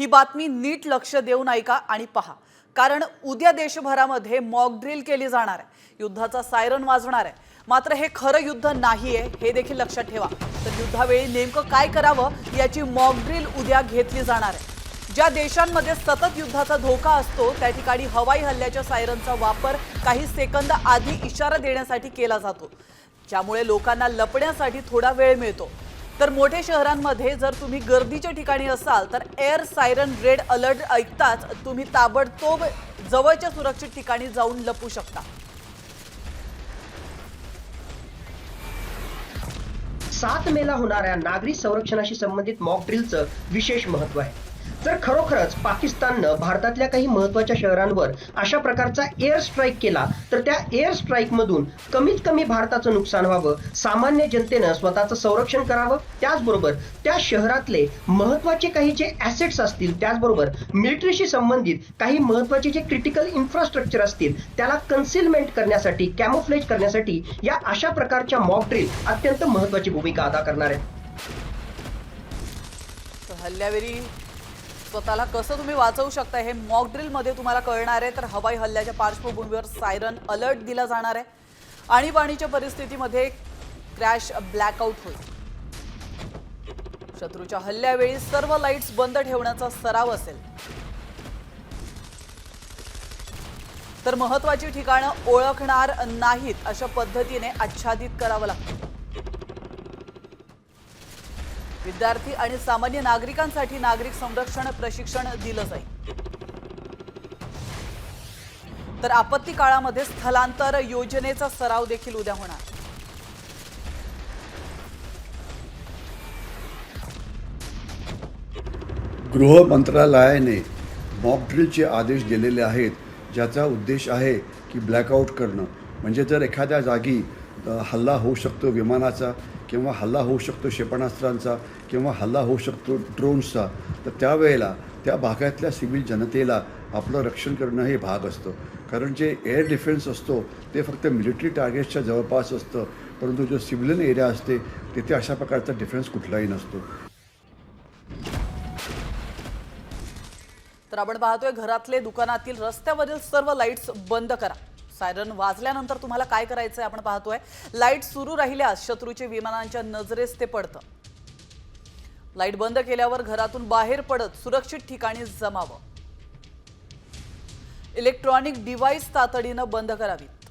ही बातमी नीट लक्ष देऊन ऐका आणि पहा, कारण उद्या देशभरामध्ये मॉक ड्रिल केली जाणार आहे, युद्धाचा सायरन वाजणार आहे। मात्र हे खरं युद्ध नाहीये हे देखील लक्षात ठेवा। तर युद्धावेळी नेमकं काय करावं याची मॉक ड्रिल उद्या घेतली जाणार आहे। ज्या देशांमध्ये सतत युद्धाचा धोका असतो त्या ठिकाणी हवाई हल्ल्याच्या सायरनचा वापर काही सेकंद आधी इशारा देण्यासाठी केला जातो, ज्यामुळे लोकांना लपण्यासाठी थोडा वेळ मिळतो। तर मोठ्या शहरांमध्ये जर तुम्ही गर्दीच्या ठिकाणी असाल तर एअर सायरन रेड अलर्ट ऐकताच तुम्ही ताबडतोब जवळच्या सुरक्षित ठिकाणी जाऊन लपू शकता। 7 मेला होणाऱ्या नागरी संरक्षणाशी संबंधित मॉक ड्रिलचं विशेष महत्त्व आहे। जर खरोखरच पाकिस्ताननं भारतातल्या काही महत्त्वाच्या शहरांवर अशा प्रकारचा एअर स्ट्राईक केला तर त्या एअर स्ट्राईक मधून कमीत कमी भारताचं नुकसान व्हावं, सामान्य जनतेनं स्वतःचं संरक्षण करावं, त्याचबरोबर त्या शहरातले महत्त्वाचे काही जे ॲसेट्स असतील, त्याचबरोबर मिलिटरीशी संबंधित काही महत्त्वाचे जे क्रिटिकल इन्फ्रास्ट्रक्चर असतील त्याला कन्सिलमेंट करण्यासाठी, कॅमोफ्लेज करण्यासाठी या अशा प्रकारच्या मॉक ड्रिल अत्यंत महत्त्वाची भूमिका अदा करणार आहेत। हल्ल्यावेळी स्वतःला कसं तुम्ही वाचवू शकता हे मॉक ड्रिल मध्ये तुम्हाला कळणार आहे। तर हवाई हल्ल्याच्या पार्श्वभूमीवर सायरन अलर्ट दिला जाणार आहे। आणीबाणीच्या परिस्थितीमध्ये क्रॅश ब्लॅकआउट होईल। शत्रूच्या हल्ल्यावेळी सर्व लाईट्स बंद ठेवण्याचा सराव असेल। तर महत्त्वाची ठिकाणं ओळखणार नाहीत अशा पद्धतीने आच्छादित करावं लागतं। विद्यार्थी आणि सामान्य नागरिकांसाठी नागरिक संरक्षण प्रशिक्षण दिलं जाईल। तर आपत्ती काळामध्ये स्थलांतर योजनेचा सराव देखील उद्या होणार। गृह मंत्रालयाने मॉक ड्रिलचे आदेश दिलेले आहेत, ज्याचा उद्देश आहे की ब्लॅकआउट करणं। म्हणजे जर एखाद्या जागी हल्ला होऊ शकतो विमानाचा, किंवा हल्ला होऊ शकतो क्षेपणास्त्रांचा, किंवा हल्ला होऊ शकतो ड्रोन्सचा, तर त्यावेळेला त्या भागातल्या सिव्हिल जनतेला आपलं रक्षण करणं हे भाग असतं। कारण जे एअर डिफेन्स असतो ते फक्त मिलिटरी टार्गेट्सच्या जवळपास असतं, परंतु जो सिव्हिलियन एरिया असते तिथे अशा प्रकारचा डिफेन्स कुठलाही नसतो। तर आपण पाहतोय घरातले, दुकानातील, रस्त्यावरील सर्व लाईट्स बंद करा। सायरन वाजल्यानंतर तुम्हाला काय करायचंय आपण पाहतोय। लाईट सुरू राहिल्यास शत्रूचे विमानांच्या नजरेस ते पडतं। लाईट बंद केल्यावर घरातून बाहेर पडत सुरक्षित ठिकाणी जमावं। इलेक्ट्रॉनिक डिव्हाइस तातडीनं बंद करावीत।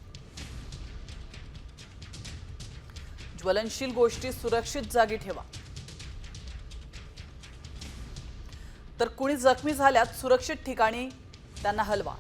ज्वलनशील गोष्टी सुरक्षित जागी ठेवा। तर कुणी जखमी झाल्यास सुरक्षित ठिकाणी त्यांना हलवा।